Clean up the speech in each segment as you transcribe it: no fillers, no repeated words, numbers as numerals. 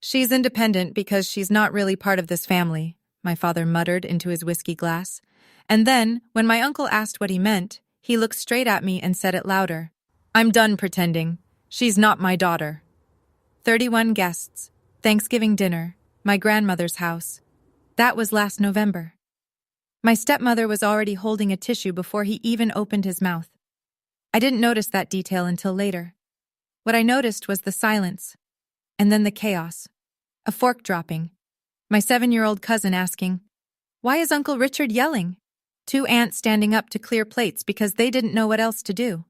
She's independent because she's not really part of this family, my father muttered into his whiskey glass. And then, when my uncle asked what he meant, he looked straight at me and said it louder. I'm done pretending. She's not my daughter. 31 guests. Thanksgiving dinner. My grandmother's house. That was last November. My stepmother was already holding a tissue before he even opened his mouth. I didn't notice that detail until later. What I noticed was the silence. And then the chaos. A fork dropping. My 7-year-old cousin asking, "Why is Uncle Richard yelling?" 2 aunts standing up to clear plates because they didn't know what else to do.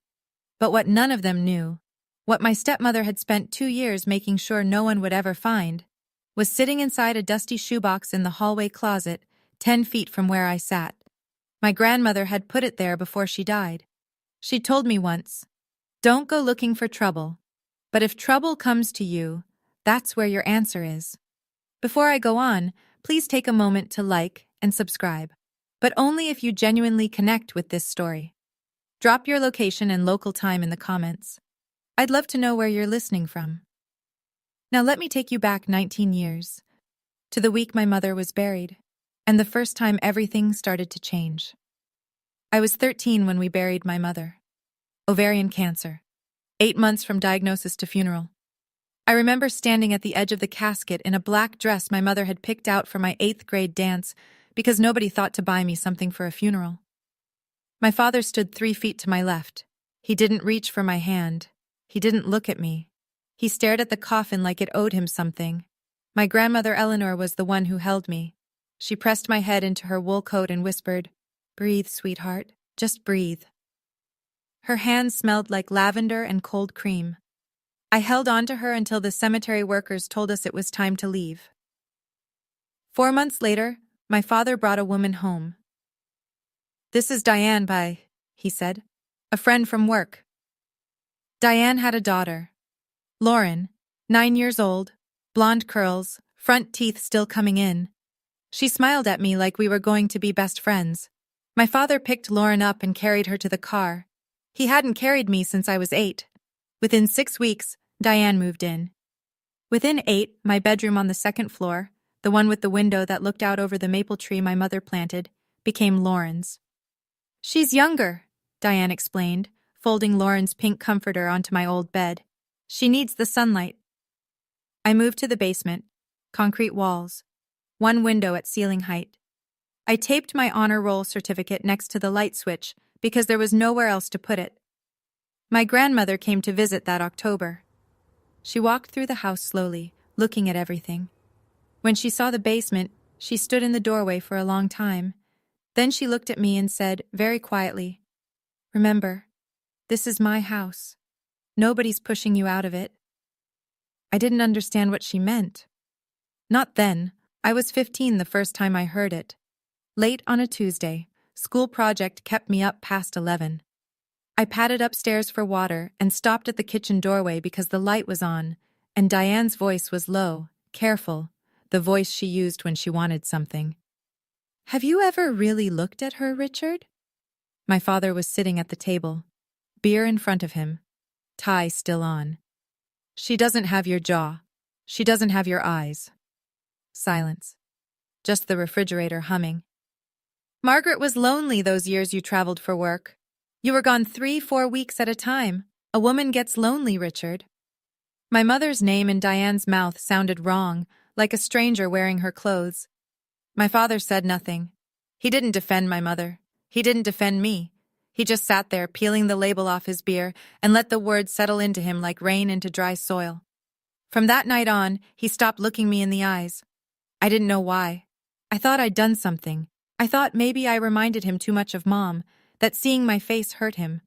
But what none of them knew, what my stepmother had spent 2 years making sure no one would ever find, was sitting inside a dusty shoebox in the hallway closet, 10 feet from where I sat. My grandmother had put it there before she died. She told me once, "Don't go looking for trouble. But if trouble comes to you, that's where your answer is." Before I go on, please take a moment to like and subscribe, but only if you genuinely connect with this story. Drop your location and local time in the comments. I'd love to know where you're listening from. Now let me take you back 19 years, to the week my mother was buried, and the first time everything started to change. I was 13 when we buried my mother. Ovarian cancer. 8 months from diagnosis to funeral. I remember standing at the edge of the casket in a black dress my mother had picked out for my 8th grade dance because nobody thought to buy me something for a funeral. My father stood 3 feet to my left. He didn't reach for my hand. He didn't look at me. He stared at the coffin like it owed him something. My grandmother Eleanor was the one who held me. She pressed my head into her wool coat and whispered, "Breathe, sweetheart. Just breathe." Her hands smelled like lavender and cold cream. I held on to her until the cemetery workers told us it was time to leave. 4 months later, my father brought a woman home. "This is Diane he said, "a friend from work." Diane had a daughter, Lauren, 9 years old, blonde curls, front teeth still coming in. She smiled at me like we were going to be best friends. My father picked Lauren up and carried her to the car. He hadn't carried me since I was 8. Within 6 weeks, Diane moved in. Within 8, my bedroom on the 2nd floor, the one with the window that looked out over the maple tree my mother planted, became Lauren's. "She's younger," Diane explained, folding Lauren's pink comforter onto my old bed. "She needs the sunlight." I moved to the basement, concrete walls, one window at ceiling height. I taped my honor roll certificate next to the light switch because there was nowhere else to put it. My grandmother came to visit that October. She walked through the house slowly, looking at everything. When she saw the basement, she stood in the doorway for a long time. Then she looked at me and said, very quietly, "Remember, this is my house. Nobody's pushing you out of it." I didn't understand what she meant. Not then. I was 15 the first time I heard it. Late on a Tuesday, school project kept me up past 11. I padded upstairs for water and stopped at the kitchen doorway because the light was on, and Diane's voice was low, careful, the voice she used when she wanted something. "Have you ever really looked at her, Richard?" My father was sitting at the table, beer in front of him, tie still on. "She doesn't have your jaw. She doesn't have your eyes." Silence. Just the refrigerator humming. "Margaret was lonely those years you traveled for work. You were gone 3-4 weeks at a time. A woman gets lonely, Richard." My mother's name in Diane's mouth sounded wrong, like a stranger wearing her clothes. My father said nothing. He didn't defend my mother. He didn't defend me. He just sat there, peeling the label off his beer, and let the words settle into him like rain into dry soil. From that night on, he stopped looking me in the eyes. I didn't know why. I thought I'd done something. I thought maybe I reminded him too much of Mom, that seeing my face hurt him.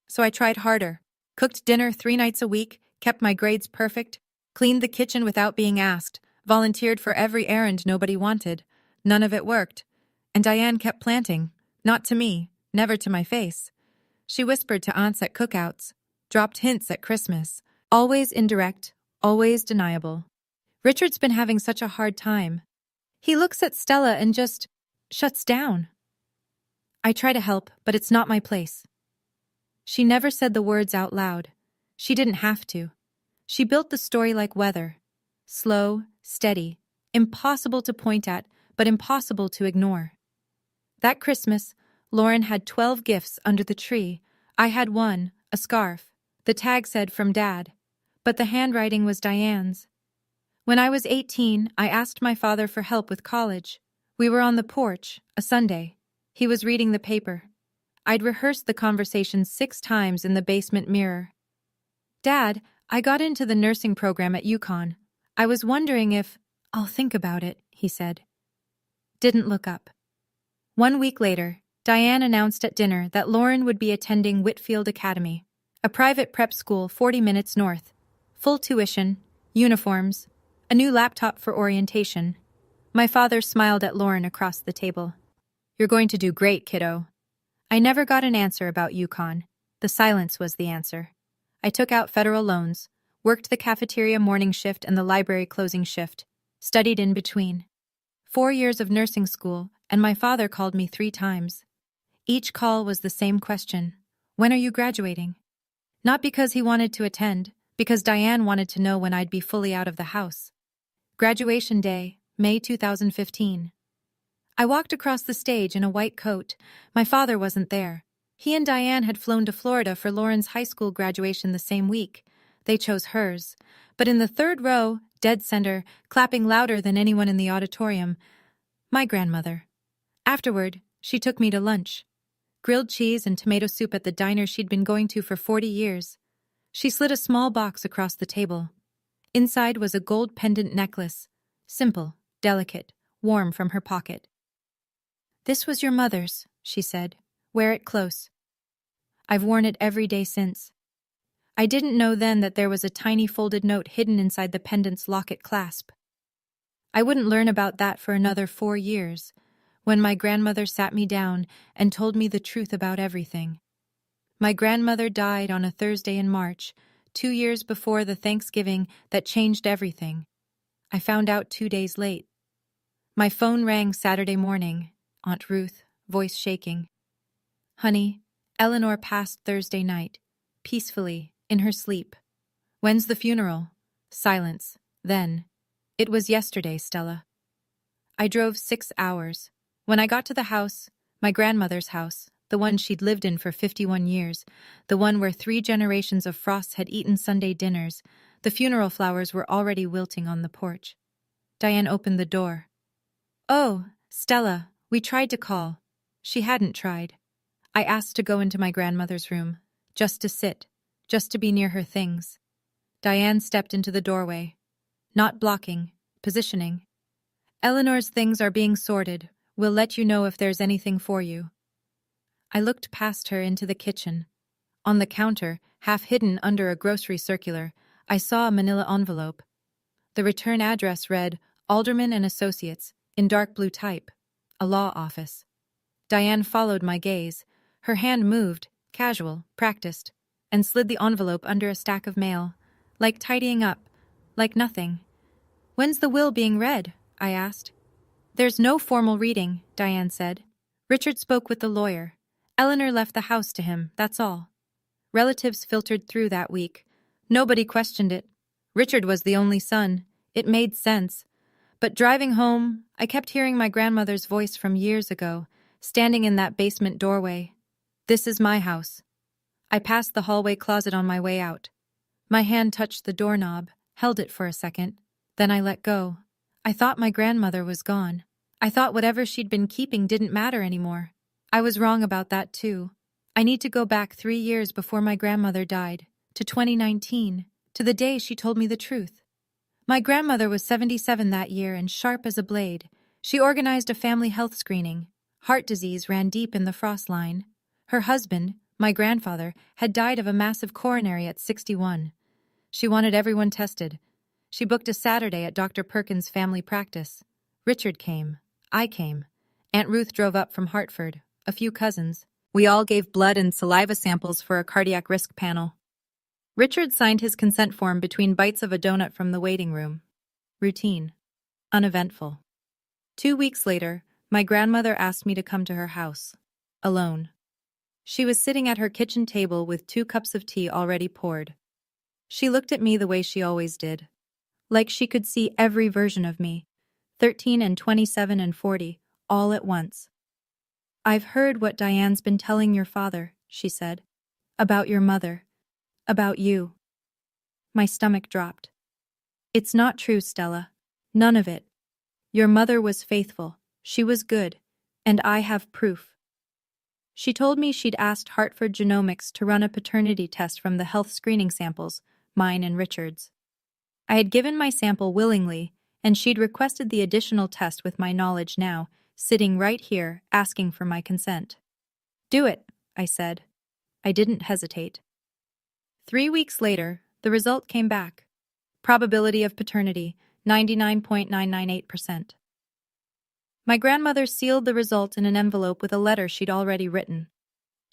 So I tried harder, cooked dinner 3 nights a week, kept my grades perfect, cleaned the kitchen without being asked, volunteered for every errand nobody wanted. None of it worked. And Diane kept planting, not to me, never to my face. She whispered to aunts at cookouts, dropped hints at Christmas, always indirect, always deniable. "Richard's been having such a hard time. He looks at Stella and just shuts down." I try to help, but it's not my place. She never said the words out loud. She didn't have to. She built the story like weather. Slow, steady, impossible to point at, but impossible to ignore. That Christmas, Lauren had 12 gifts under the tree. I had one, a scarf. The tag said from Dad, but the handwriting was Diane's. When I was 18, I asked my father for help with college. We were on the porch, a Sunday. He was reading the paper. I'd rehearsed the conversation 6 times in the basement mirror. Dad, I got into the nursing program at UConn. I was wondering if— I'll think about it, he said. Didn't look up. 1 week later, Diane announced at dinner that Lauren would be attending Whitfield Academy, a private prep school 40 minutes north. Full tuition, uniforms, a new laptop for orientation. My father smiled at Lauren across the table. You're going to do great, kiddo. I never got an answer about UConn. The silence was the answer. I took out federal loans, worked the cafeteria morning shift and the library closing shift, studied in between. 4 years of nursing school, and my father called me 3 times. Each call was the same question. When are you graduating? Not because he wanted to attend, because Diane wanted to know when I'd be fully out of the house. Graduation day, May 2015. I walked across the stage in a white coat. My father wasn't there. He and Diane had flown to Florida for Lauren's high school graduation the same week. They chose hers. But in the 3rd row, dead center, clapping louder than anyone in the auditorium, my grandmother. Afterward, she took me to lunch. Grilled cheese and tomato soup at the diner she'd been going to for 40 years. She slid a small box across the table. Inside was a gold pendant necklace. Simple, delicate, warm from her pocket. This was your mother's, she said. Wear it close. I've worn it every day since. I didn't know then that there was a tiny folded note hidden inside the pendant's locket clasp. I wouldn't learn about that for another 4 years, when my grandmother sat me down and told me the truth about everything. My grandmother died on a Thursday in March, 2 years before the Thanksgiving that changed everything. I found out 2 days late. My phone rang Saturday morning, Aunt Ruth, voice shaking. Honey, Eleanor passed Thursday night, peacefully, in her sleep. When's the funeral? Silence. Then, it was yesterday, Stella. I drove 6 hours. When I got to the house, my grandmother's house, the one she'd lived in for 51 years, the one where 3 generations of Frosts had eaten Sunday dinners, the funeral flowers were already wilting on the porch. Diane opened the door. Oh, Stella, we tried to call. She hadn't tried. I asked to go into my grandmother's room, just to sit, just to be near her things. Diane stepped into the doorway. Not blocking, positioning. Eleanor's things are being sorted. We'll let you know if there's anything for you. I looked past her into the kitchen. On the counter, half hidden under a grocery circular, I saw a manila envelope. The return address read, Alderman and Associates, in dark blue type, a law office. Diane followed my gaze. Her hand moved, casual, practiced, and slid the envelope under a stack of mail, like tidying up, like nothing. When's the will being read? I asked. There's no formal reading, Diane said. Richard spoke with the lawyer. Eleanor left the house to him, that's all. Relatives filtered through that week. Nobody questioned it. Richard was the only son. It made sense. But driving home, I kept hearing my grandmother's voice from years ago, standing in that basement doorway. This is my house. I passed the hallway closet on my way out. My hand touched the doorknob, held it for a second. Then I let go. I thought my grandmother was gone. I thought whatever she'd been keeping didn't matter anymore. I was wrong about that too. I need to go back 3 years before my grandmother died, to 2019, to the day she told me the truth. My grandmother was 77 that year and sharp as a blade. She organized a family health screening. Heart disease ran deep in the Frost line. Her husband, my grandfather, had died of a massive coronary at 61. She wanted everyone tested. She booked a Saturday at Dr. Perkins' family practice. Richard came. I came. Aunt Ruth drove up from Hartford. A few cousins. We all gave blood and saliva samples for a cardiac risk panel. Richard signed his consent form between bites of a donut from the waiting room. Routine. Uneventful. 2 weeks later, my grandmother asked me to come to her house. Alone. She was sitting at her kitchen table with 2 cups of tea already poured. She looked at me the way she always did. Like she could see every version of me, 13 and 27 and 40, all at once. "I've heard what Diane's been telling your father," she said. "About your mother. About you." My stomach dropped. "It's not true, Stella. None of it. Your mother was faithful. She was good. And I have proof." She told me she'd asked Hartford Genomics to run a paternity test from the health screening samples, mine and Richard's. I had given my sample willingly, and she'd requested the additional test with my knowledge now, sitting right here, asking for my consent. "Do it," I said. I didn't hesitate. 3 weeks later, the result came back. Probability of paternity, 99.998%. My grandmother sealed the result in an envelope with a letter she'd already written.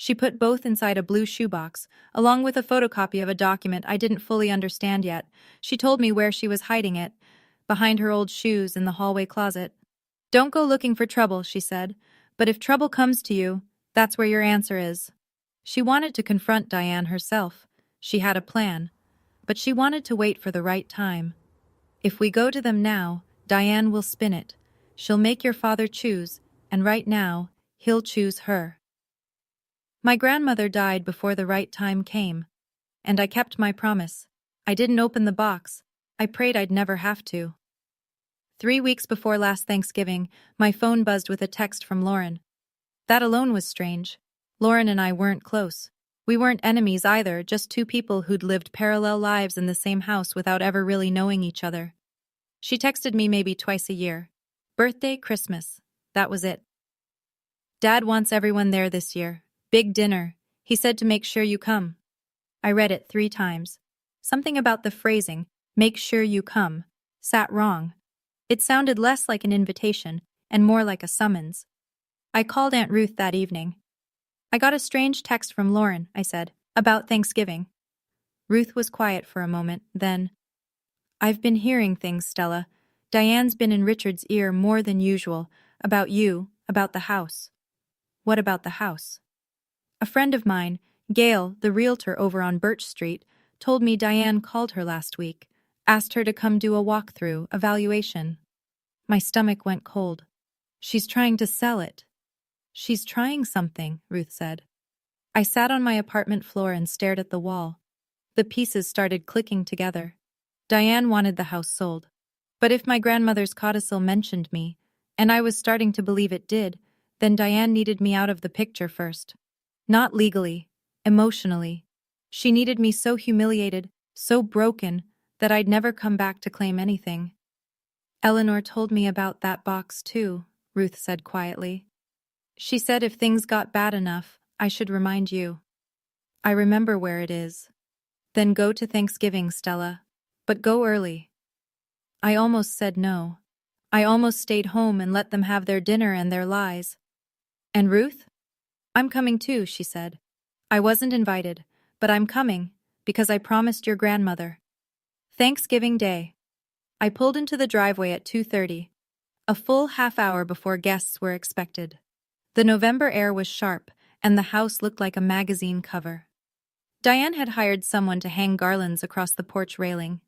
She put both inside a blue shoebox, along with a photocopy of a document I didn't fully understand yet. She told me where she was hiding it, behind her old shoes in the hallway closet. "Don't go looking for trouble," she said, "but if trouble comes to you, that's where your answer is." She wanted to confront Diane herself. She had a plan, but she wanted to wait for the right time. "If we go to them now, Diane will spin it. She'll make your father choose, and right now, he'll choose her." My grandmother died before the right time came, and I kept my promise. I didn't open the box. I prayed I'd never have to. 3 weeks before last Thanksgiving, my phone buzzed with a text from Lauren. That alone was strange. Lauren and I weren't close. We weren't enemies either, just two people who'd lived parallel lives in the same house without ever really knowing each other. She texted me maybe twice a year. Birthday, Christmas. That was it. "Dad wants everyone there this year. Big dinner. He said to make sure you come." I read it 3 times. Something about the phrasing, "make sure you come," sat wrong. It sounded less like an invitation and more like a summons. I called Aunt Ruth that evening. "I got a strange text from Lauren," I said, "about Thanksgiving." Ruth was quiet for a moment, then, "I've been hearing things, Stella. Diane's been in Richard's ear more than usual, about you, about the house." "What about the house?" "A friend of mine, Gail, the realtor over on Birch Street, told me Diane called her last week, asked her to come do a walkthrough, evaluation." My stomach went cold. "She's trying to sell it." "She's trying something," Ruth said. I sat on my apartment floor and stared at the wall. The pieces started clicking together. Diane wanted the house sold. But if my grandmother's codicil mentioned me, and I was starting to believe it did, then Diane needed me out of the picture first. Not legally, emotionally. She needed me so humiliated, so broken, that I'd never come back to claim anything. "Eleanor told me about that box too," Ruth said quietly. "She said if things got bad enough, I should remind you." "I remember where it is." "Then go to Thanksgiving, Stella. But go early." I almost said no. I almost stayed home and let them have their dinner and their lies. "And Ruth?" "I'm coming too," she said. "I wasn't invited, but I'm coming, because I promised your grandmother." Thanksgiving Day. I pulled into the driveway at 2:30, a full half hour before guests were expected. The November air was sharp, and the house looked like a magazine cover. Diane had hired someone to hang garlands across the porch railing.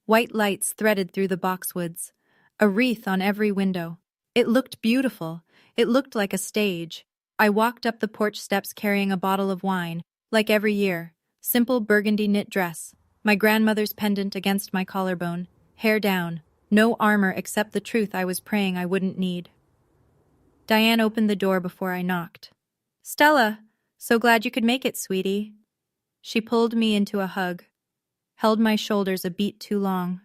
White lights threaded through the boxwoods, a wreath on every window. It looked beautiful. It looked like a stage. I walked up the porch steps carrying a bottle of wine, like every year. Simple burgundy knit dress, my grandmother's pendant against my collarbone, hair down, no armor except the truth I was praying I wouldn't need. Diane opened the door before I knocked. "Stella, so glad you could make it, sweetie." She pulled me into a hug, held my shoulders a beat too long.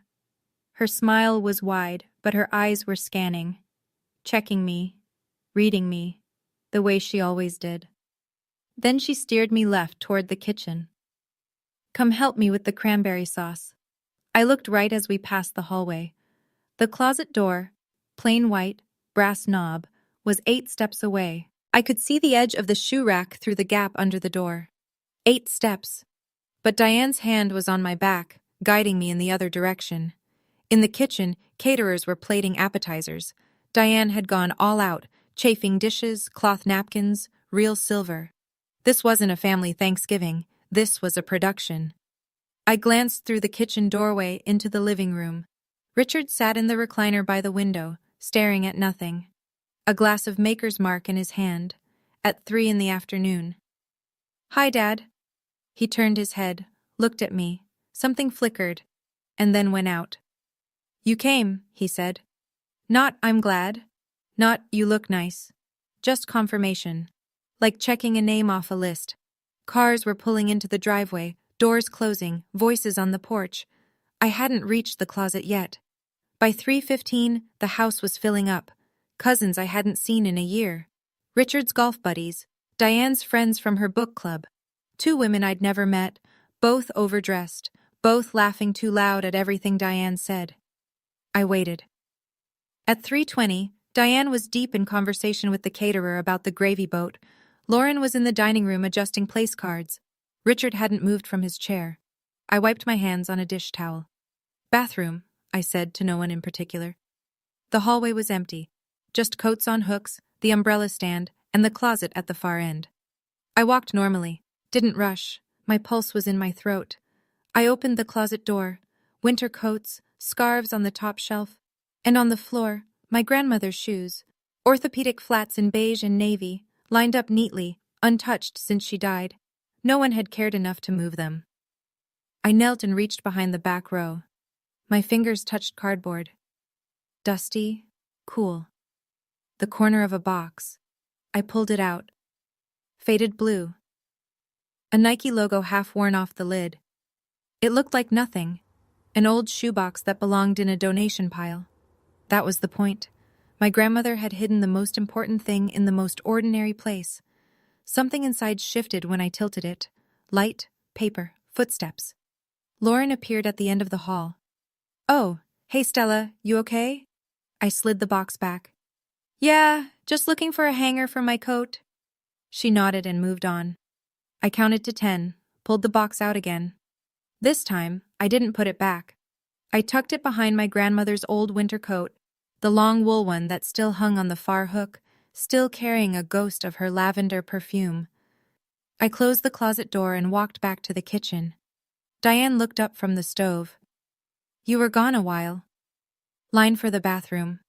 Her smile was wide, but her eyes were scanning, checking me, reading me, the way she always did. Then she steered me left toward the kitchen. "Come help me with the cranberry sauce." I looked right as we passed the hallway. The closet door, plain white, brass knob, was 8 steps away. I could see the edge of the shoe rack through the gap under the door. 8 steps. But Diane's hand was on my back, guiding me in the other direction. In the kitchen, caterers were plating appetizers. Diane had gone all out, chafing dishes, cloth napkins, real silver. This wasn't a family Thanksgiving. This was a production. I glanced through the kitchen doorway into the living room. Richard sat in the recliner by the window, staring at nothing. A glass of Maker's Mark in his hand, at 3 in the afternoon. "Hi, Dad." He turned his head, looked at me, something flickered, and then went out. "You came," he said. "Not, I'm glad. Not, you look nice. Just confirmation. Like checking a name off a list." Cars were pulling into the driveway, doors closing, voices on the porch. I hadn't reached the closet yet. By 3:15, the house was filling up. Cousins I hadn't seen in a year. Richard's golf buddies, Diane's friends from her book club. 2 women I'd never met, both overdressed, both laughing too loud at everything Diane said. I waited. At 3:20, Diane was deep in conversation with the caterer about the gravy boat. Lauren was in the dining room adjusting place cards. Richard hadn't moved from his chair. I wiped my hands on a dish towel. "Bathroom," I said to no one in particular. The hallway was empty. Just coats on hooks, the umbrella stand, and the closet at the far end. I walked normally, didn't rush. My pulse was in my throat. I opened the closet door. Winter coats, scarves on the top shelf, and on the floor, my grandmother's shoes, orthopedic flats in beige and navy, lined up neatly, untouched since she died. No one had cared enough to move them. I knelt and reached behind the back row. My fingers touched cardboard. Dusty, cool. The corner of a box. I pulled it out. Faded blue. A Nike logo half worn off the lid. It looked like nothing. An old shoebox that belonged in a donation pile. That was the point. My grandmother had hidden the most important thing in the most ordinary place. Something inside shifted when I tilted it. Light, paper, footsteps. Lauren appeared at the end of the hall. "Oh, hey Stella, you okay?" I slid the box back. "Yeah, just looking for a hanger for my coat." She nodded and moved on. I counted to 10, pulled the box out again. This time, I didn't put it back. I tucked it behind my grandmother's old winter coat, the long wool one that still hung on the far hook, still carrying a ghost of her lavender perfume. I closed the closet door and walked back to the kitchen. Diane looked up from the stove. "You were gone a while." "Line for the bathroom."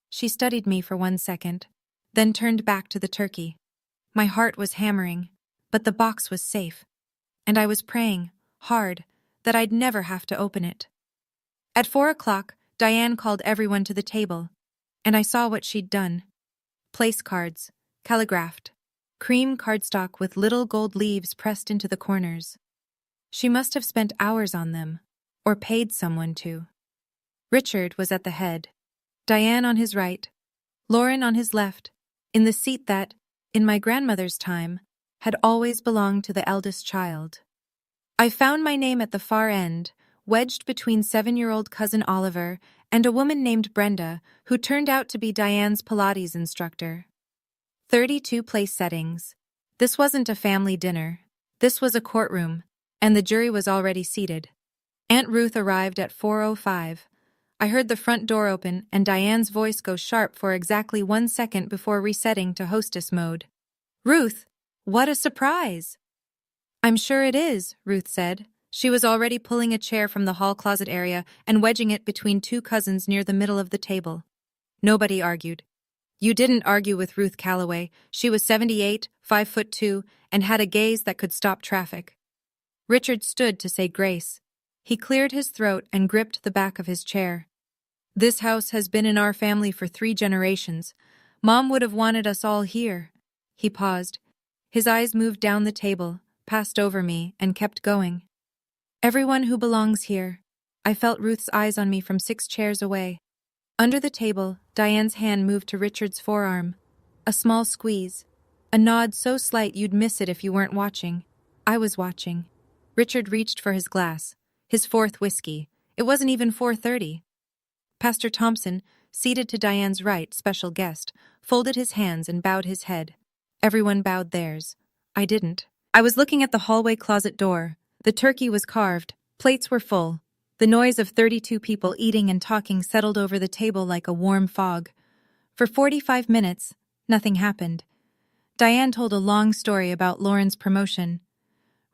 She studied me for 1 second, then turned back to the turkey. My heart was hammering, but the box was safe. And I was praying, hard, that I'd never have to open it. At 4 o'clock, Diane called everyone to the table, and I saw what she'd done. Place cards, calligraphed, cream cardstock with little gold leaves pressed into the corners. She must have spent hours on them, or paid someone to. Richard was at the head, Diane on his right, Lauren on his left, in the seat that, in my grandmother's time, had always belonged to the eldest child. I found my name at the far end, wedged between 7-year-old cousin Oliver and a woman named Brenda, who turned out to be Diane's Pilates instructor. 32 place settings. This wasn't a family dinner. This was a courtroom, and the jury was already seated. Aunt Ruth arrived at 4:05. I heard the front door open and Diane's voice go sharp for exactly 1 second before resetting to hostess mode. "Ruth, what a surprise!" "I'm sure it is," Ruth said. She was already pulling a chair from the hall closet area and wedging it between 2 cousins near the middle of the table. Nobody argued. You didn't argue with Ruth Calloway. She was 78, 5'2", and had a gaze that could stop traffic. Richard stood to say grace. He cleared his throat and gripped the back of his chair. "This house has been in our family for 3 generations. Mom would have wanted us all here." He paused. His eyes moved down the table, passed over me, and kept going. "Everyone who belongs here." I felt Ruth's eyes on me from 6 chairs away. Under the table, Diane's hand moved to Richard's forearm. A small squeeze. A nod so slight you'd miss it if you weren't watching. I was watching. Richard reached for his glass. His 4th whiskey. It wasn't even 4:30. Pastor Thompson, seated to Diane's right, special guest, folded his hands and bowed his head. Everyone bowed theirs. I didn't. I was looking at the hallway closet door. The turkey was carved. Plates were full. The noise of 32 people eating and talking settled over the table like a warm fog. For 45 minutes, nothing happened. Diane told a long story about Lauren's promotion.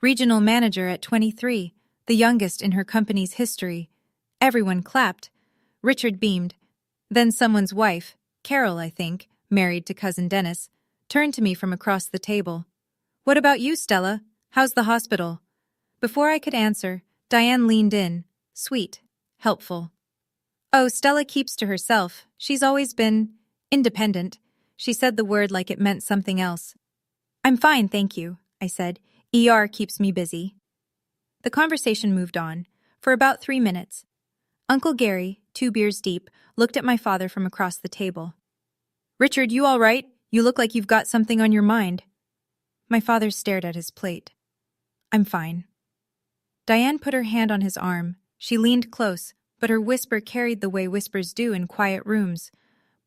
Regional manager at 23, the youngest in her company's history. Everyone clapped. Richard beamed. Then someone's wife, Carol, I think, married to Cousin Dennis, turned to me from across the table. "What about you, Stella? How's the hospital?" Before I could answer, Diane leaned in, sweet, helpful. "Oh, Stella keeps to herself. She's always been independent." She said the word like it meant something else. "I'm fine, thank you," I said. "ER keeps me busy." The conversation moved on, for about 3 minutes. Uncle Gary, 2 beers deep, looked at my father from across the table. "Richard, you all right? You look like you've got something on your mind." My father stared at his plate. "I'm fine." Diane put her hand on his arm. She leaned close, but her whisper carried the way whispers do in quiet rooms,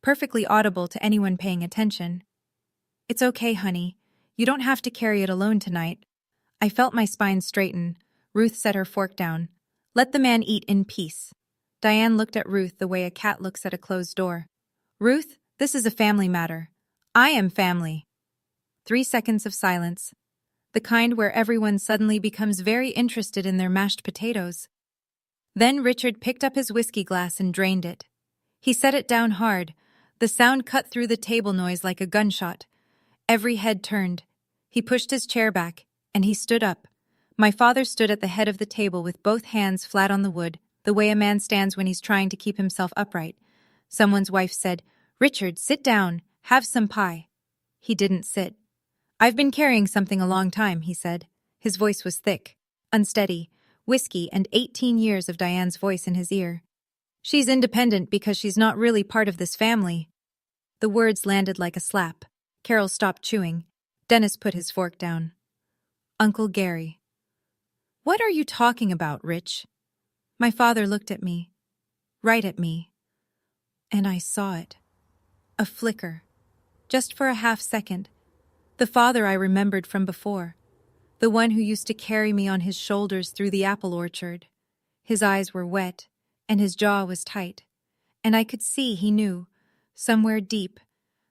perfectly audible to anyone paying attention. "It's okay, honey. You don't have to carry it alone tonight." I felt my spine straighten. Ruth set her fork down. "Let the man eat in peace." Diane looked at Ruth the way a cat looks at a closed door. "Ruth, this is a family matter. I am family." 3 seconds of silence. The kind where everyone suddenly becomes very interested in their mashed potatoes. Then Richard picked up his whiskey glass and drained it. He set it down hard. The sound cut through the table noise like a gunshot. Every head turned. He pushed his chair back, and he stood up. My father stood at the head of the table with both hands flat on the wood, the way a man stands when he's trying to keep himself upright. Someone's wife said, "Richard, sit down. Have some pie." He didn't sit. "I've been carrying something a long time," he said. His voice was thick, unsteady, whiskey and 18 years of Diane's voice in his ear. "She's independent because she's not really part of this family." The words landed like a slap. Carol stopped chewing. Dennis put his fork down. "Uncle Gary." "What are you talking about, Rich?" My father looked at me, right at me, and I saw it. A flicker. Just for a half second. The father I remembered from before. The one who used to carry me on his shoulders through the apple orchard. His eyes were wet, and his jaw was tight. And I could see he knew, somewhere deep,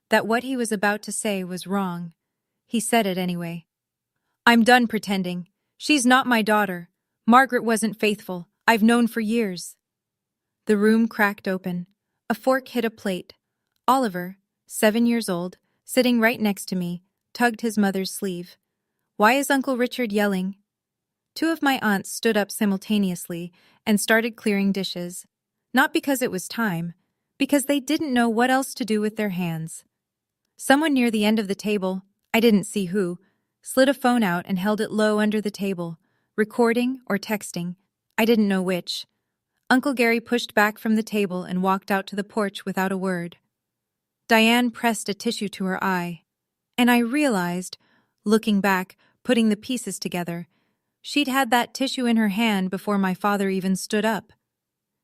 that what he was about to say was wrong. He said it anyway. "I'm done pretending. She's not my daughter. Margaret wasn't faithful. I've known for years." The room cracked open. A fork hit a plate. Oliver, 7 years old, sitting right next to me, tugged his mother's sleeve. "Why is Uncle Richard yelling?" 2 of my aunts stood up simultaneously and started clearing dishes. Not because it was time, because they didn't know what else to do with their hands. Someone near the end of the table, I didn't see who, slid a phone out and held it low under the table, recording or texting. I didn't know which. Uncle Gary pushed back from the table and walked out to the porch without a word. Diane pressed a tissue to her eye, and I realized, looking back, putting the pieces together, she'd had that tissue in her hand before my father even stood up.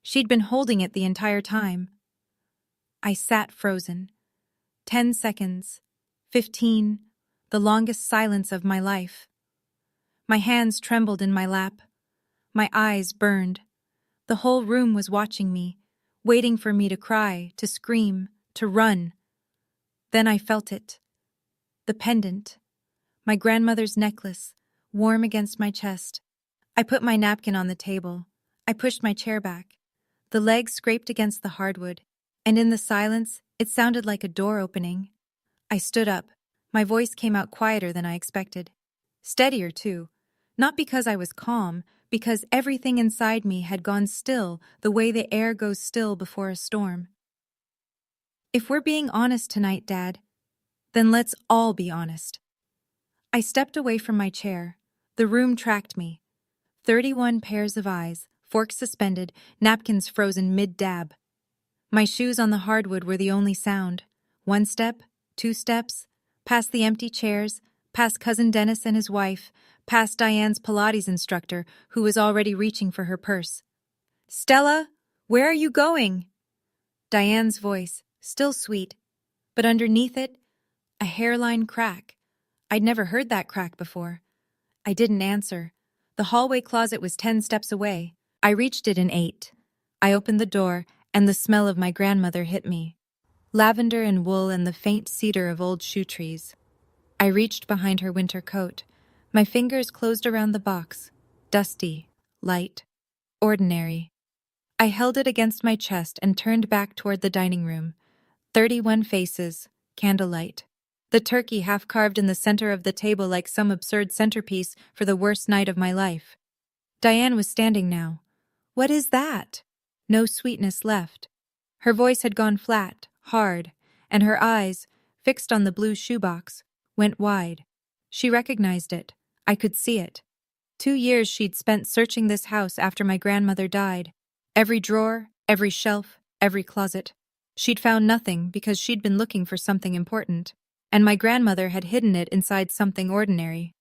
She'd been holding it the entire time. I sat frozen. 10 seconds, 15, the longest silence of my life. My hands trembled in my lap. My eyes burned. The whole room was watching me, waiting for me to cry, to scream, to run. Then I felt it. The pendant. My grandmother's necklace, warm against my chest. I put my napkin on the table. I pushed my chair back. The legs scraped against the hardwood, and in the silence, it sounded like a door opening. I stood up. My voice came out quieter than I expected. Steadier, too. Not because I was calm, because everything inside me had gone still the way the air goes still before a storm. "If we're being honest tonight, Dad, then let's all be honest." I stepped away from my chair. The room tracked me. 31 pairs of eyes, forks suspended, napkins frozen mid-dab. My shoes on the hardwood were the only sound. 1 step, 2 steps, past the empty chairs, past Cousin Dennis and his wife, past Diane's Pilates instructor, who was already reaching for her purse. "Stella, where are you going?" Diane's voice, still sweet, but underneath it, a hairline crack. I'd never heard that crack before. I didn't answer. The hallway closet was 10 steps away. I reached it in 8. I opened the door, and the smell of my grandmother hit me. Lavender and wool and the faint cedar of old shoe trees. I reached behind her winter coat. My fingers closed around the box. Dusty, light, ordinary. I held it against my chest and turned back toward the dining room. 31 faces, candlelight. The turkey half carved in the center of the table like some absurd centerpiece for the worst night of my life. Diane was standing now. What is that? No sweetness left. Her voice had gone flat, hard, and her eyes, fixed on the blue shoebox, went wide. She recognized it. I could see it. 2 years she'd spent searching this house after my grandmother died. Every drawer, every shelf, every closet. She'd found nothing because she'd been looking for something important, and my grandmother had hidden it inside something ordinary.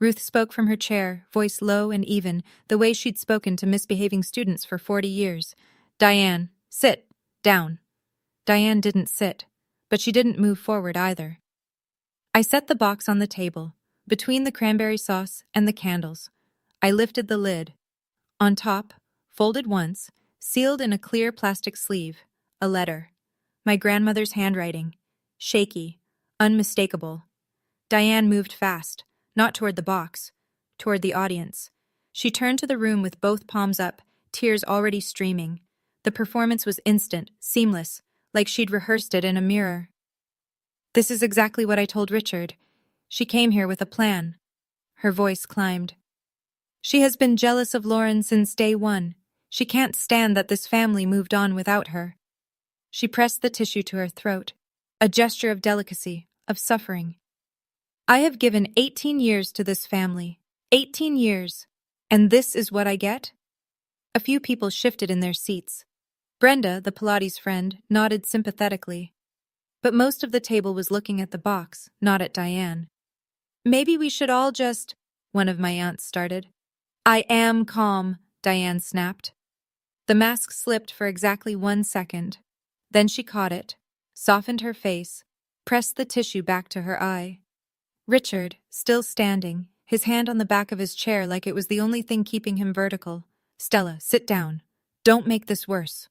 Ruth spoke from her chair, voice low and even, the way she'd spoken to misbehaving students for 40 years. Diane, sit down. Diane didn't sit, but she didn't move forward either. I set the box on the table, between the cranberry sauce and the candles. I lifted the lid. On top, folded once, sealed in a clear plastic sleeve, a letter. My grandmother's handwriting. Shaky, unmistakable. Diane moved fast, not toward the box, toward the audience. She turned to the room with both palms up, tears already streaming. The performance was instant, seamless, like she'd rehearsed it in a mirror. This is exactly what I told Richard. She came here with a plan. Her voice climbed. She has been jealous of Lauren since day one. She can't stand that this family moved on without her. She pressed the tissue to her throat, a gesture of delicacy, of suffering. I have given 18 years to this family. 18 years. And this is what I get? A few people shifted in their seats. Brenda, the Pilates friend, nodded sympathetically. But most of the table was looking at the box, not at Diane. Maybe we should all just... one of my aunts started. I am calm, Diane snapped. The mask slipped for exactly 1 second. Then she caught it, softened her face, pressed the tissue back to her eye. Richard, still standing, his hand on the back of his chair like it was the only thing keeping him vertical. Stella, sit down. Don't make this worse.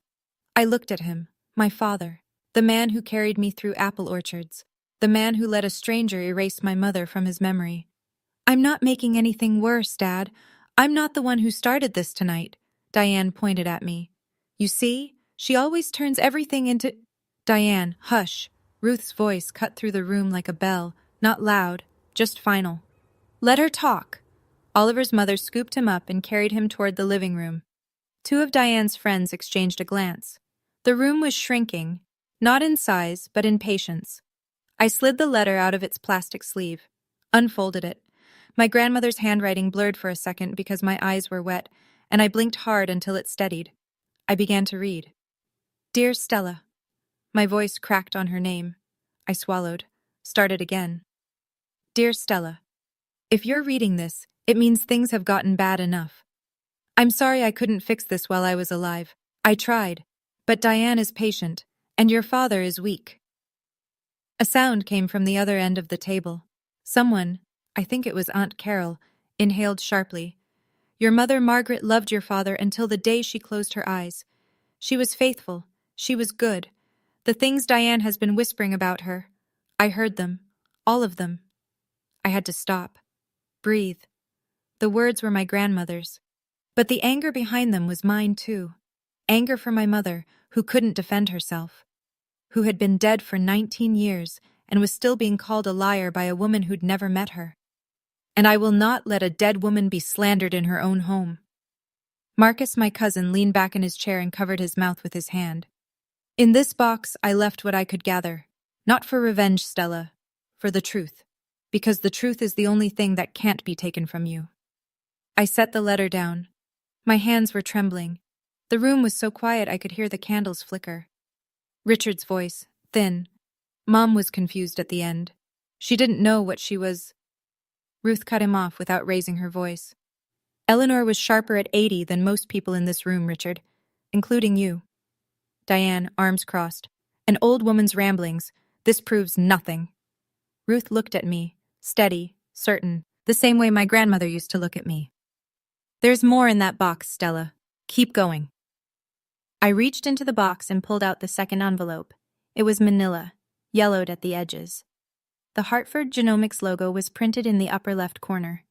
I looked at him, my father, the man who carried me through apple orchards, the man who let a stranger erase my mother from his memory. I'm not making anything worse, Dad. I'm not the one who started this tonight, Diane pointed at me. You see, she always turns everything into... Diane, hush. Ruth's voice cut through the room like a bell, not loud, just final. Let her talk. Oliver's mother scooped him up and carried him toward the living room. 2 of Diane's friends exchanged a glance. The room was shrinking, not in size, but in patience. I slid the letter out of its plastic sleeve, unfolded it. My grandmother's handwriting blurred for a second because my eyes were wet, and I blinked hard until it steadied. I began to read. Dear Stella. My voice cracked on her name. I swallowed, started again. Dear Stella. If you're reading this, it means things have gotten bad enough. I'm sorry I couldn't fix this while I was alive. I tried. But Diane is patient, and your father is weak. A sound came from the other end of the table. Someone, I think it was Aunt Carol, inhaled sharply. Your mother Margaret loved your father until the day she closed her eyes. She was faithful. She was good. The things Diane has been whispering about her. I heard them. All of them. I had to stop. Breathe. The words were my grandmother's. But the anger behind them was mine too. Anger for my mother, who couldn't defend herself. Who had been dead for 19 years and was still being called a liar by a woman who'd never met her. And I will not let a dead woman be slandered in her own home. Marcus, my cousin, leaned back in his chair and covered his mouth with his hand. In this box, I left what I could gather. Not for revenge, Stella. For the truth. Because the truth is the only thing that can't be taken from you. I set the letter down. My hands were trembling. The room was so quiet I could hear the candles flicker. Richard's voice, thin. Mom was confused at the end. She didn't know what she was... Ruth cut him off without raising her voice. Eleanor was sharper at 80 than most people in this room, Richard. Including you. Diane, arms crossed. An old woman's ramblings. This proves nothing. Ruth looked at me, steady, certain, the same way my grandmother used to look at me. There's more in that box, Stella. Keep going. I reached into the box and pulled out the second envelope. It was manila, yellowed at the edges. The Hartford Genomics logo was printed in the upper left corner.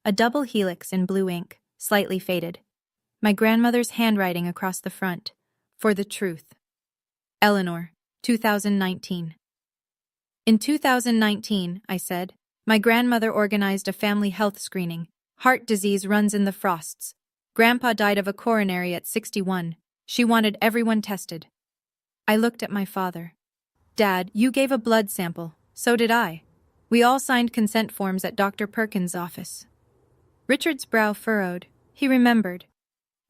A double helix in blue ink, slightly faded. My grandmother's handwriting across the front. For the truth. Eleanor, 2019. In 2019, I said, my grandmother organized a family health screening. Heart disease runs in the Frosts. Grandpa died of a coronary at 61. She wanted everyone tested. I looked at my father. Dad, you gave a blood sample. So did I. We all signed consent forms at Dr. Perkins' office. Richard's brow furrowed. He remembered.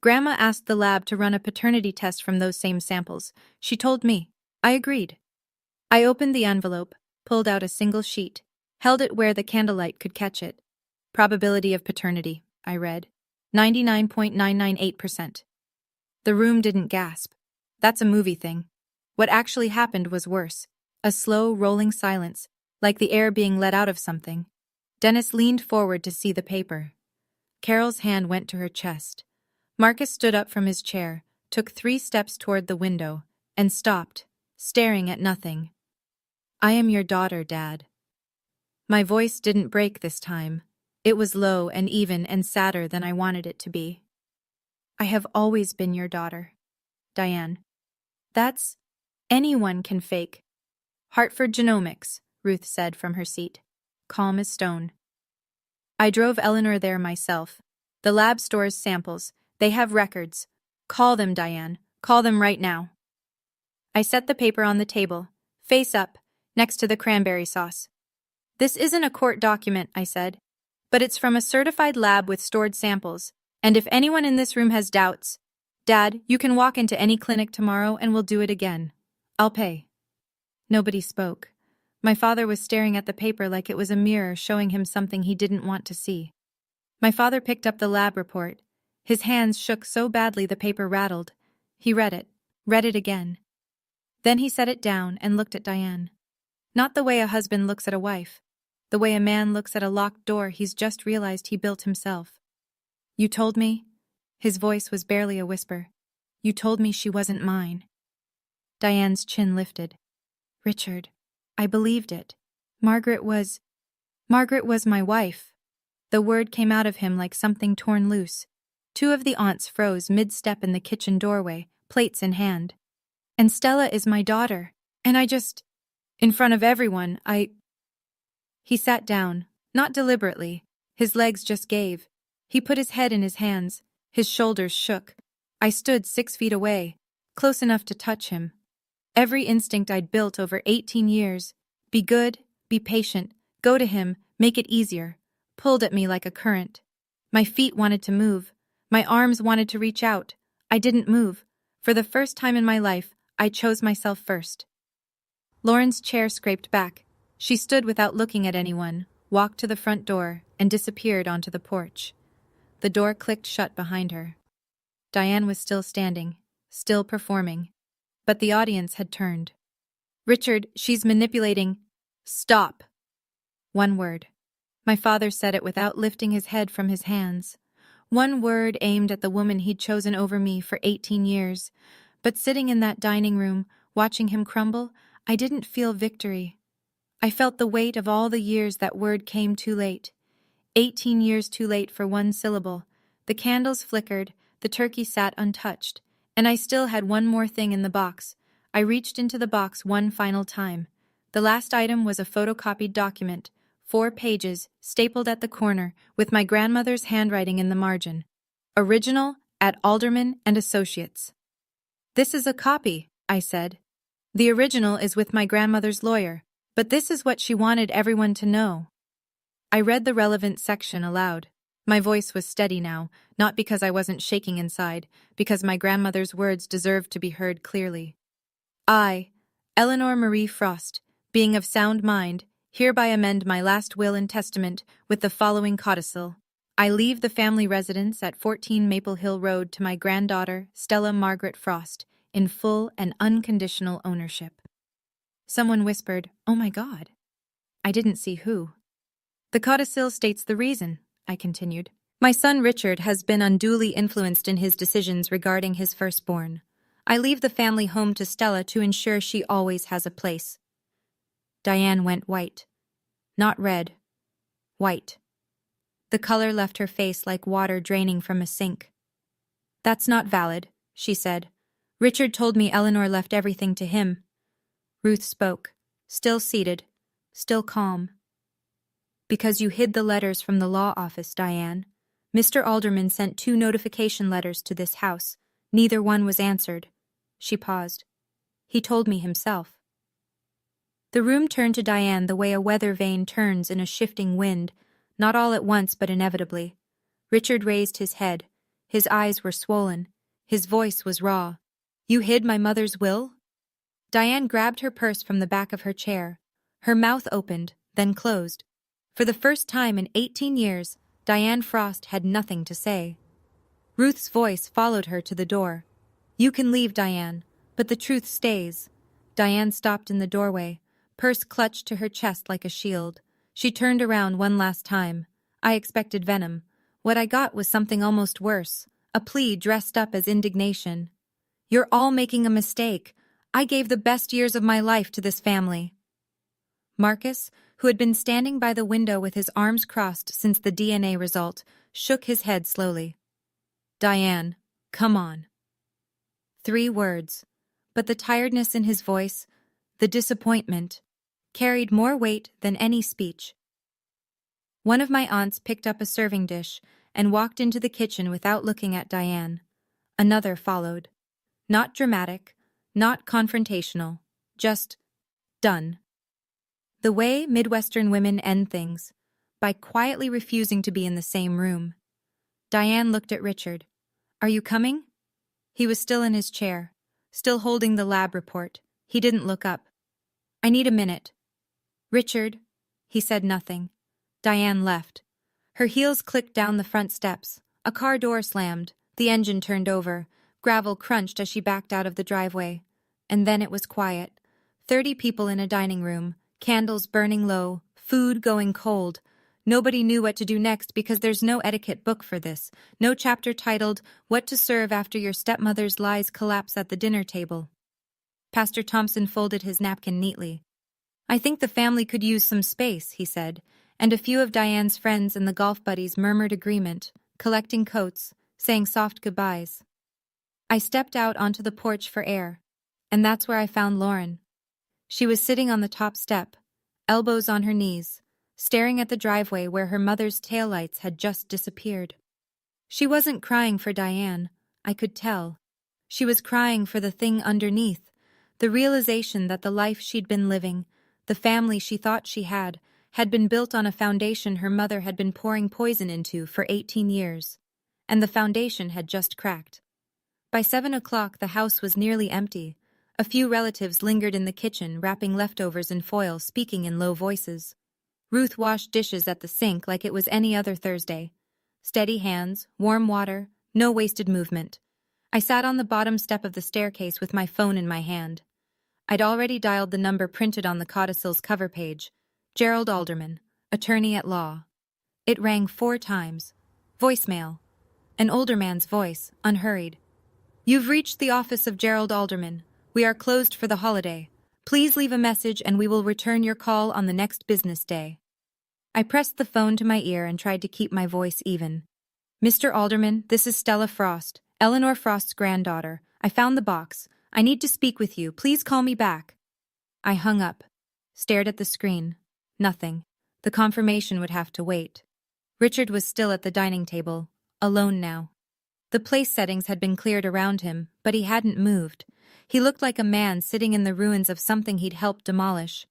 Grandma asked the lab to run a paternity test from those same samples. She told me. I agreed. I opened the envelope, pulled out a single sheet, held it where the candlelight could catch it. Probability of paternity, I read. 99.998%. The room didn't gasp. That's a movie thing. What actually happened was worse. A slow, rolling silence, like the air being let out of something. Dennis leaned forward to see the paper. Carol's hand went to her chest. Marcus stood up from his chair, took 3 steps toward the window, and stopped, staring at nothing. I am your daughter, Dad. My voice didn't break this time. It was low and even and sadder than I wanted it to be. I have always been your daughter, Diane. That's... anyone can fake. Hartford Genomics, Ruth said from her seat, calm as stone. I drove Eleanor there myself. The lab stores samples. They have records. Call them, Diane. Call them right now. I set the paper on the table, face up, next to the cranberry sauce. This isn't a court document, I said, but it's from a certified lab with stored samples, and if anyone in this room has doubts, Dad, you can walk into any clinic tomorrow and we'll do it again. I'll pay. Nobody spoke. My father was staring at the paper like it was a mirror showing him something he didn't want to see. My father picked up the lab report. His hands shook so badly the paper rattled. He read it again. Then he set it down and looked at Diane. Not the way a husband looks at a wife. The way a man looks at a locked door he's just realized he built himself. You told me? His voice was barely a whisper. You told me she wasn't mine. Diane's chin lifted. Richard, I believed it. Margaret was my wife. The word came out of him like something torn loose. 2 of the aunts froze mid-step in the kitchen doorway, plates in hand. And Stella is my daughter, and in front of everyone, He sat down, not deliberately. His legs just gave. He put his head in his hands. His shoulders shook. I stood 6 feet away, close enough to touch him. Every instinct I'd built over 18 years, be good, be patient, go to him, make it easier, pulled at me like a current. My feet wanted to move. My arms wanted to reach out. I didn't move. For the first time in my life, I chose myself first. Lauren's chair scraped back. She stood without looking at anyone, walked to the front door, and disappeared onto the porch. The door clicked shut behind her. Diane was still standing, still performing. But the audience had turned. Richard, she's manipulating. Stop. One word. My father said it without lifting his head from his hands. One word aimed at the woman he'd chosen over me for 18 years. But sitting in that dining room, watching him crumble, I didn't feel victory. I felt the weight of all the years that word came too late. 18 years too late for one syllable. The candles flickered, the turkey sat untouched, and I still had one more thing in the box. I reached into the box one final time. The last item was a photocopied document, 4 pages, stapled at the corner, with my grandmother's handwriting in the margin. Original, at Alderman and Associates. This is a copy, I said. The original is with my grandmother's lawyer, but this is what she wanted everyone to know. I read the relevant section aloud. My voice was steady now, not because I wasn't shaking inside, because my grandmother's words deserved to be heard clearly. I, Eleanor Marie Frost, being of sound mind, hereby amend my last will and testament with the following codicil. I leave the family residence at 14 Maple Hill Road to my granddaughter, Stella Margaret Frost, in full and unconditional ownership. Someone whispered, "Oh my God." I didn't see who. The codicil states the reason, I continued. My son Richard has been unduly influenced in his decisions regarding his firstborn. I leave the family home to Stella to ensure she always has a place. Diane went white. Not red. White. The color left her face like water draining from a sink. That's not valid, she said. Richard told me Eleanor left everything to him. Ruth spoke, still seated, still calm. Because you hid the letters from the law office, Diane. Mr. Alderman sent 2 notification letters to this house. Neither one was answered. She paused. He told me himself. The room turned to Diane the way a weather vane turns in a shifting wind, not all at once but inevitably. Richard raised his head. His eyes were swollen. His voice was raw. You hid my mother's will? Diane grabbed her purse from the back of her chair. Her mouth opened, then closed. For the first time in 18 years, Diane Frost had nothing to say. Ruth's voice followed her to the door. You can leave, Diane, but the truth stays. Diane stopped in the doorway, purse clutched to her chest like a shield. She turned around one last time. I expected venom. What I got was something almost worse, a plea dressed up as indignation. You're all making a mistake. I gave the best years of my life to this family. Marcus, who had been standing by the window with his arms crossed since the DNA result, shook his head slowly. Diane, come on. 3 words, but the tiredness in his voice, the disappointment, carried more weight than any speech. One of my aunts picked up a serving dish and walked into the kitchen without looking at Diane. Another followed. Not dramatic, not confrontational, just done. The way Midwestern women end things, by quietly refusing to be in the same room. Diane looked at Richard. Are you coming? He was still in his chair, still holding the lab report. He didn't look up. I need a minute. Richard, he said nothing. Diane left. Her heels clicked down the front steps. A car door slammed. The engine turned over. Gravel crunched as she backed out of the driveway. And then it was quiet. 30 people in a dining room. Candles burning low, food going cold. Nobody knew what to do next because there's no etiquette book for this, no chapter titled, What to Serve After Your Stepmother's Lies Collapse at the Dinner Table. Pastor Thompson folded his napkin neatly. I think the family could use some space, he said, and a few of Diane's friends and the golf buddies murmured agreement, collecting coats, saying soft goodbyes. I stepped out onto the porch for air, and that's where I found Lauren. She was sitting on the top step, elbows on her knees, staring at the driveway where her mother's taillights had just disappeared. She wasn't crying for Diane, I could tell. She was crying for the thing underneath, the realization that the life she'd been living, the family she thought she had been built on a foundation her mother had been pouring poison into for 18 years, and the foundation had just cracked. By 7 o'clock, the house was nearly empty. A few relatives lingered in the kitchen, wrapping leftovers in foil, speaking in low voices. Ruth washed dishes at the sink like it was any other Thursday. Steady hands, warm water, no wasted movement. I sat on the bottom step of the staircase with my phone in my hand. I'd already dialed the number printed on the codicil's cover page. Gerald Alderman, attorney at law. It rang 4 times. Voicemail. An older man's voice, unhurried. You've reached the office of Gerald Alderman. We are closed for the holiday. Please leave a message and we will return your call on the next business day. I pressed the phone to my ear and tried to keep my voice even. Mr. Alderman, this is Stella Frost, Eleanor Frost's granddaughter. I found the box. I need to speak with you. Please call me back. I hung up, stared at the screen. Nothing. The confirmation would have to wait. Richard was still at the dining table, alone now. The place settings had been cleared around him, but he hadn't moved. He looked like a man sitting in the ruins of something he'd helped demolish.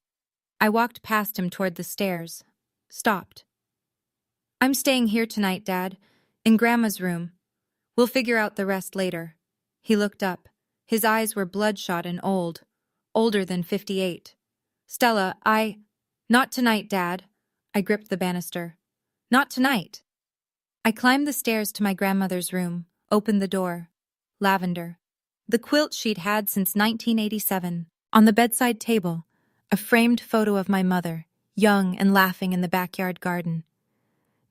I walked past him toward the stairs. Stopped. I'm staying here tonight, Dad. In Grandma's room. We'll figure out the rest later. He looked up. His eyes were bloodshot and old. Older than 58. Stella, Not tonight, Dad. I gripped the banister. Not tonight. I climbed the stairs to my grandmother's room, opened the door. Lavender. The quilt she'd had since 1987. On the bedside table, a framed photo of my mother, young and laughing in the backyard garden.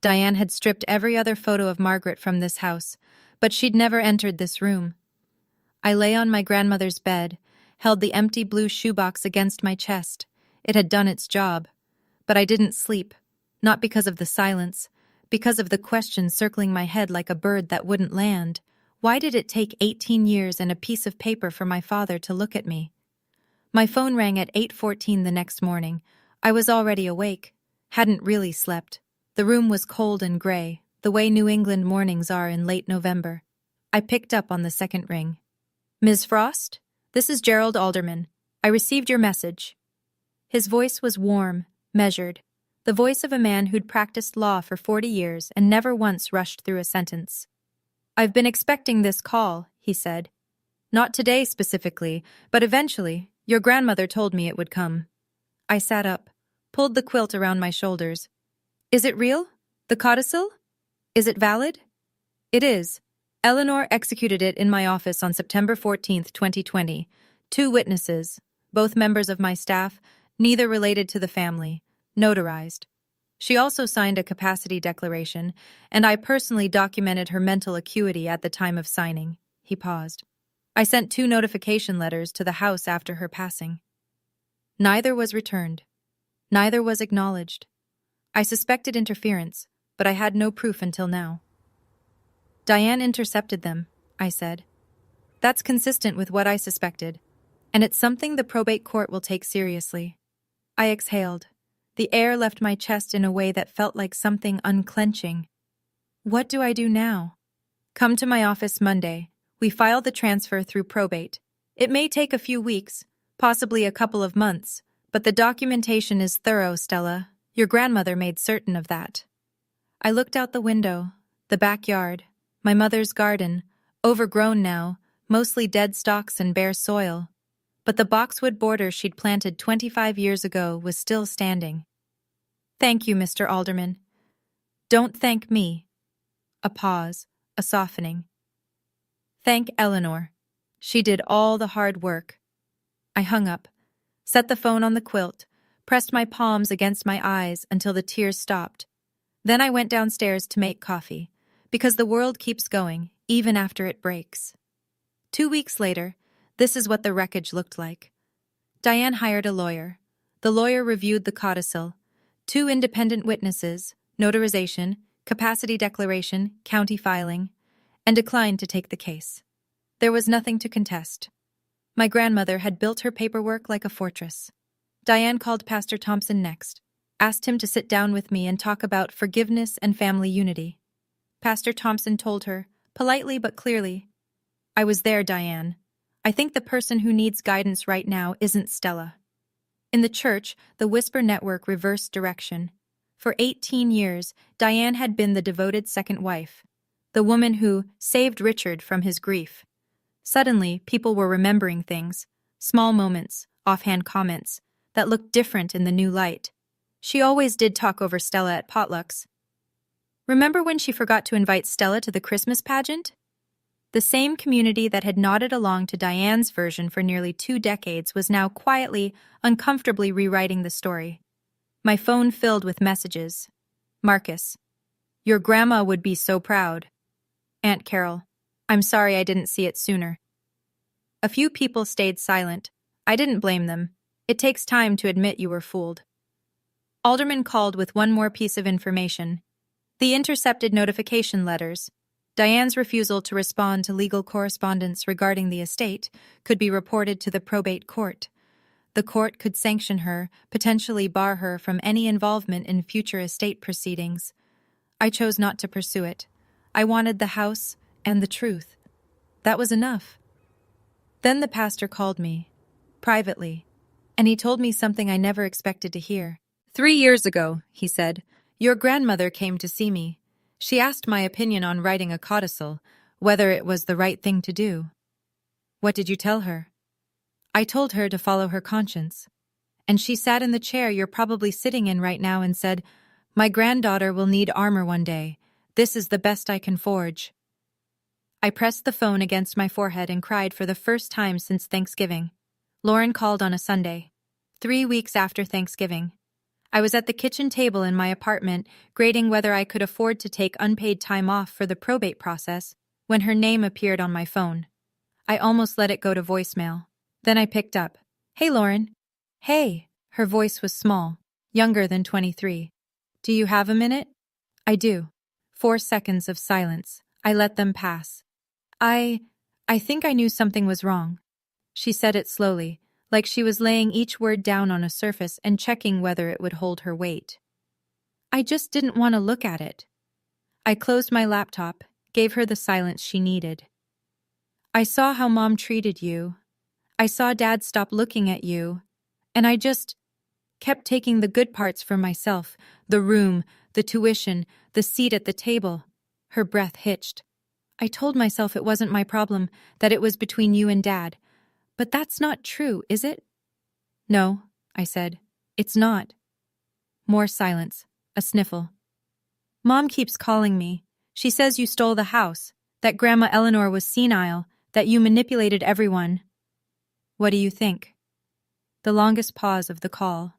Diane had stripped every other photo of Margaret from this house, but she'd never entered this room. I lay on my grandmother's bed, held the empty blue shoebox against my chest. It had done its job. But I didn't sleep, not because of the silence, because of the question circling my head like a bird that wouldn't land. Why did it take 18 years and a piece of paper for my father to look at me? My phone rang at 8:14 the next morning. I was already awake, hadn't really slept. The room was cold and gray, the way New England mornings are in late November. I picked up on the second ring. "Ms. Frost? This is Gerald Alderman. I received your message." His voice was warm, measured, the voice of a man who'd practiced law for 40 years and never once rushed through a sentence. "I've been expecting this call," he said. "Not today specifically, but eventually. Your grandmother told me it would come." I sat up, pulled the quilt around my shoulders. "Is it real? The codicil? Is it valid?" "It is. Eleanor executed it in my office on September 14th, 2020. 2 witnesses, both members of my staff, neither related to the family, notarized. She also signed a capacity declaration, and I personally documented her mental acuity at the time of signing." He paused. "I sent 2 notification letters to the house after her passing. Neither was returned. Neither was acknowledged. I suspected interference, but I had no proof until now." "Diane intercepted them," I said. "That's consistent with what I suspected, and it's something the probate court will take seriously." I exhaled. The air left my chest in a way that felt like something unclenching. What do I do now? "Come to my office Monday. We file the transfer through probate. It may take a few weeks, possibly a couple of months, but the documentation is thorough, Stella. Your grandmother made certain of that." I looked out the window, the backyard, my mother's garden, overgrown now, mostly dead stalks and bare soil. But the boxwood border she'd planted 25 years ago was still standing. "Thank you, Mr. Alderman." "Don't thank me." A pause, a softening. "Thank Eleanor. She did all the hard work." I hung up, set the phone on the quilt, pressed my palms against my eyes until the tears stopped. Then I went downstairs to make coffee, because the world keeps going, even after it breaks. 2 weeks later, this is what the wreckage looked like. Diane hired a lawyer. The lawyer reviewed the codicil, 2 independent witnesses, notarization, capacity declaration, county filing, and declined to take the case. There was nothing to contest. My grandmother had built her paperwork like a fortress. Diane called Pastor Thompson next, asked him to sit down with me and talk about forgiveness and family unity. Pastor Thompson told her, politely but clearly, "I was there, Diane. I think the person who needs guidance right now isn't Stella." In the church, the Whisper Network reversed direction. For 18 years, Diane had been the devoted second wife, the woman who saved Richard from his grief. Suddenly, people were remembering things, small moments, offhand comments, that looked different in the new light. She always did talk over Stella at potlucks. Remember when she forgot to invite Stella to the Christmas pageant? The same community that had nodded along to Diane's version for nearly 2 decades was now quietly, uncomfortably rewriting the story. My phone filled with messages. "Marcus, your grandma would be so proud." "Aunt Carol, I'm sorry I didn't see it sooner." A few people stayed silent. I didn't blame them. It takes time to admit you were fooled. Alderman called with one more piece of information. The intercepted notification letters. Diane's refusal to respond to legal correspondence regarding the estate could be reported to the probate court. The court could sanction her, potentially bar her from any involvement in future estate proceedings. I chose not to pursue it. I wanted the house and the truth. That was enough. Then the pastor called me, privately, and he told me something I never expected to hear. 3 years ago, he said, your grandmother came to see me. She asked my opinion on writing a codicil, whether it was the right thing to do. What did you tell her? I told her to follow her conscience. And she sat in the chair you're probably sitting in right now and said, my granddaughter will need armor one day. This is the best I can forge. I pressed the phone against my forehead and cried for the first time since Thanksgiving. Lauren called on a Sunday, 3 weeks after Thanksgiving. I was at the kitchen table in my apartment, grading whether I could afford to take unpaid time off for the probate process, when her name appeared on my phone. I almost let it go to voicemail. Then I picked up. Hey, Lauren. Hey. Her voice was small, younger than 23. Do you have a minute? I do. 4 seconds of silence. I let them pass. I think I knew something was wrong. She said it slowly, like she was laying each word down on a surface and checking whether it would hold her weight. I just didn't want to look at it. I closed my laptop, gave her the silence she needed. I saw how Mom treated you. I saw Dad stop looking at you. And I just kept taking the good parts for myself, the room, the tuition, the seat at the table. Her breath hitched. I told myself it wasn't my problem, that it was between you and Dad. But that's not true, is it? No, I said. It's not. More silence. A sniffle. Mom keeps calling me. She says you stole the house, that Grandma Eleanor was senile, that you manipulated everyone. What do you think? The longest pause of the call.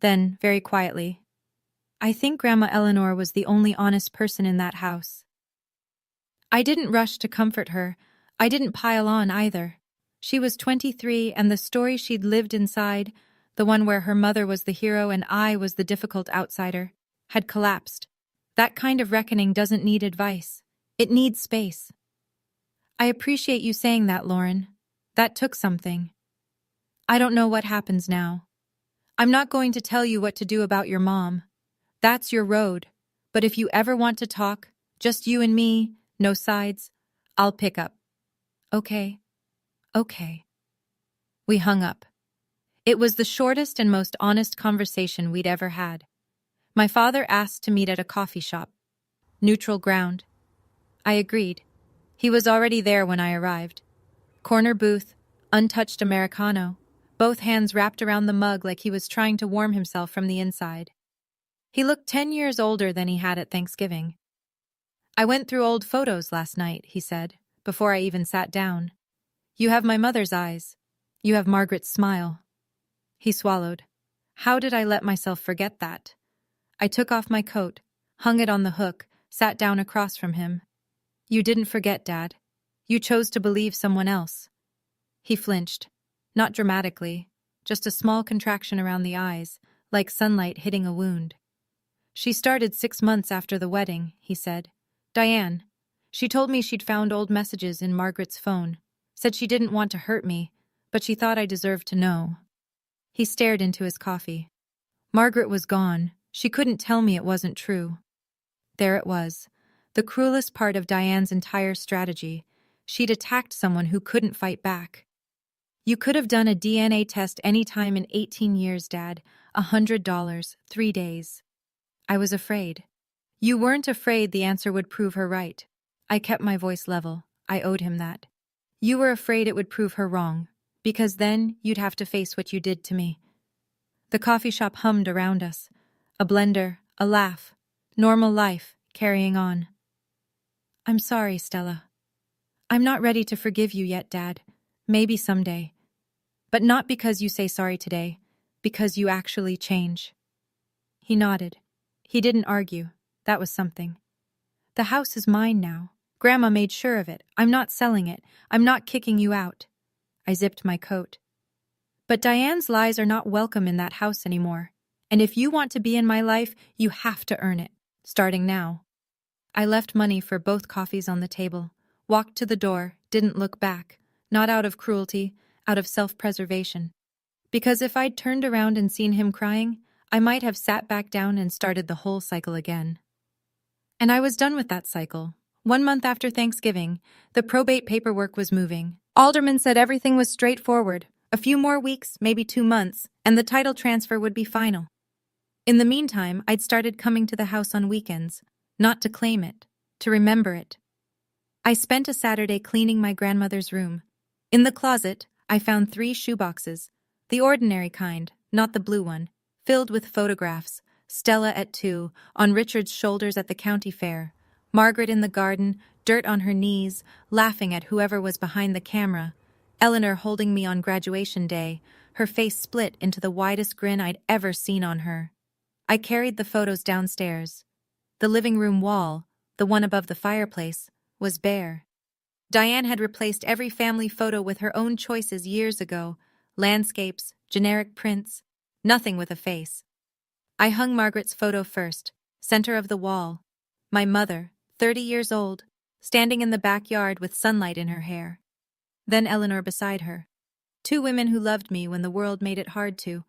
Then, very quietly, I think Grandma Eleanor was the only honest person in that house. I didn't rush to comfort her. I didn't pile on either. She was 23, and the story she'd lived inside, the one where her mother was the hero and I was the difficult outsider, had collapsed. That kind of reckoning doesn't need advice. It needs space. I appreciate you saying that, Lauren. That took something. I don't know what happens now. I'm not going to tell you what to do about your mom. That's your road. But if you ever want to talk, just you and me, no sides, I'll pick up. Okay. Okay. We hung up. It was the shortest and most honest conversation we'd ever had. My father asked to meet at a coffee shop. Neutral ground. I agreed. He was already there when I arrived. Corner booth, untouched Americano, both hands wrapped around the mug like he was trying to warm himself from the inside. He looked 10 years older than he had at Thanksgiving. I went through old photos last night, he said, before I even sat down. You have my mother's eyes. You have Margaret's smile. He swallowed. How did I let myself forget that? I took off my coat, hung it on the hook, sat down across from him. You didn't forget, Dad. You chose to believe someone else. He flinched. Not dramatically, just a small contraction around the eyes, like sunlight hitting a wound. She started 6 months after the wedding, he said. Diane. She told me she'd found old messages in Margaret's phone. Said she didn't want to hurt me, but she thought I deserved to know. He stared into his coffee. Margaret was gone. She couldn't tell me it wasn't true. There it was. The cruelest part of Diane's entire strategy. She'd attacked someone who couldn't fight back. You could have done a DNA test any time in 18 years, Dad. $100, 3 days. I was afraid. You weren't afraid the answer would prove her right. I kept my voice level. I owed him that. You were afraid it would prove her wrong, because then you'd have to face what you did to me. The coffee shop hummed around us. A blender, a laugh, normal life, carrying on. I'm sorry, Stella. I'm not ready to forgive you yet, Dad. Maybe someday. But not because you say sorry today, because you actually change. He nodded. He didn't argue. That was something. The house is mine now. Grandma made sure of it. I'm not selling it. I'm not kicking you out. I zipped my coat. But Diane's lies are not welcome in that house anymore. And if you want to be in my life, you have to earn it, starting now. I left money for both coffees on the table, walked to the door, didn't look back, not out of cruelty, out of self-preservation. Because if I'd turned around and seen him crying, I might have sat back down and started the whole cycle again. And I was done with that cycle. 1 month after Thanksgiving, the probate paperwork was moving. Alderman said everything was straightforward. A few more weeks, maybe 2 months, and the title transfer would be final. In the meantime, I'd started coming to the house on weekends, not to claim it, to remember it. I spent a Saturday cleaning my grandmother's room. In the closet, I found 3 shoeboxes, the ordinary kind, not the blue one, filled with photographs. Stella at 2, on Richard's shoulders at the county fair. Margaret in the garden, dirt on her knees, laughing at whoever was behind the camera. Eleanor holding me on graduation day, her face split into the widest grin I'd ever seen on her. I carried the photos downstairs. The living room wall, the one above the fireplace, was bare. Diane had replaced every family photo with her own choices years ago. Landscapes, generic prints, nothing with a face. I hung Margaret's photo first, center of the wall. My mother, 30 years old, standing in the backyard with sunlight in her hair. Then Eleanor beside her. Two women who loved me when the world made it hard to.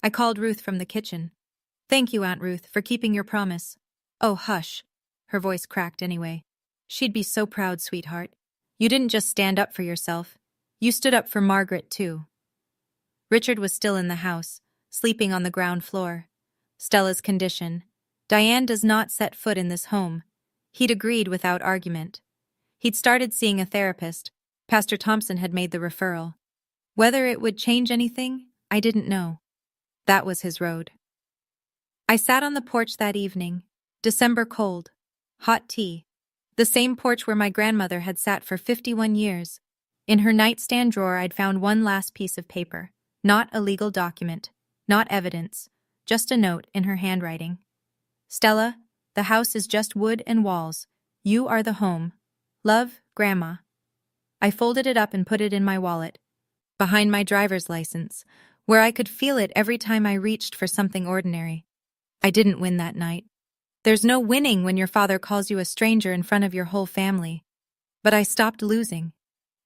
I called Ruth from the kitchen. Thank you, Aunt Ruth, for keeping your promise. Oh, hush. Her voice cracked anyway. She'd be so proud, sweetheart. You didn't just stand up for yourself. You stood up for Margaret, too. Richard was still in the house, sleeping on the ground floor. Stella's condition. Diane does not set foot in this home. He'd agreed without argument. He'd started seeing a therapist. Pastor Thompson had made the referral. Whether it would change anything, I didn't know. That was his road. I sat on the porch that evening. December cold. Hot tea. The same porch where my grandmother had sat for 51 years. In her nightstand drawer I'd found one last piece of paper. Not a legal document. Not evidence. Just a note in her handwriting. Stella, the house is just wood and walls. You are the home. Love, Grandma. I folded it up and put it in my wallet, behind my driver's license, where I could feel it every time I reached for something ordinary. I didn't win that night. There's no winning when your father calls you a stranger in front of your whole family. But I stopped losing.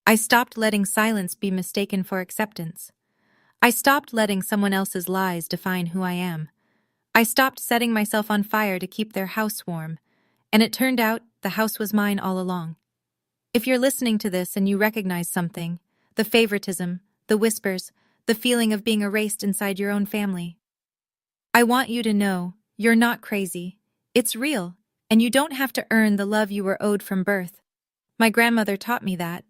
I stopped letting silence be mistaken for acceptance. I stopped letting someone else's lies define who I am. I stopped setting myself on fire to keep their house warm, and it turned out the house was mine all along. If you're listening to this and you recognize something, the favoritism, the whispers, the feeling of being erased inside your own family, I want you to know you're not crazy. It's real, and you don't have to earn the love you were owed from birth. My grandmother taught me that.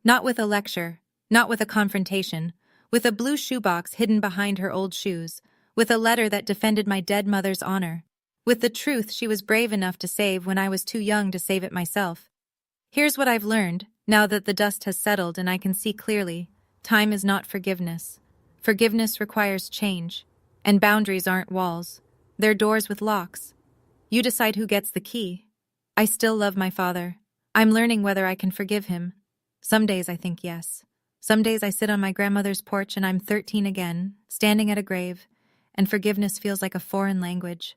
Not with a lecture, not with a confrontation, with a blue shoebox hidden behind her old shoes, with a letter that defended my dead mother's honor, with the truth she was brave enough to save when I was too young to save it myself. Here's what I've learned, now that the dust has settled and I can see clearly. Time is not forgiveness. Forgiveness requires change. And boundaries aren't walls. They're doors with locks. You decide who gets the key. I still love my father. I'm learning whether I can forgive him. Some days I think yes. Some days I sit on my grandmother's porch and I'm 13 again, standing at a grave, and forgiveness feels like a foreign language.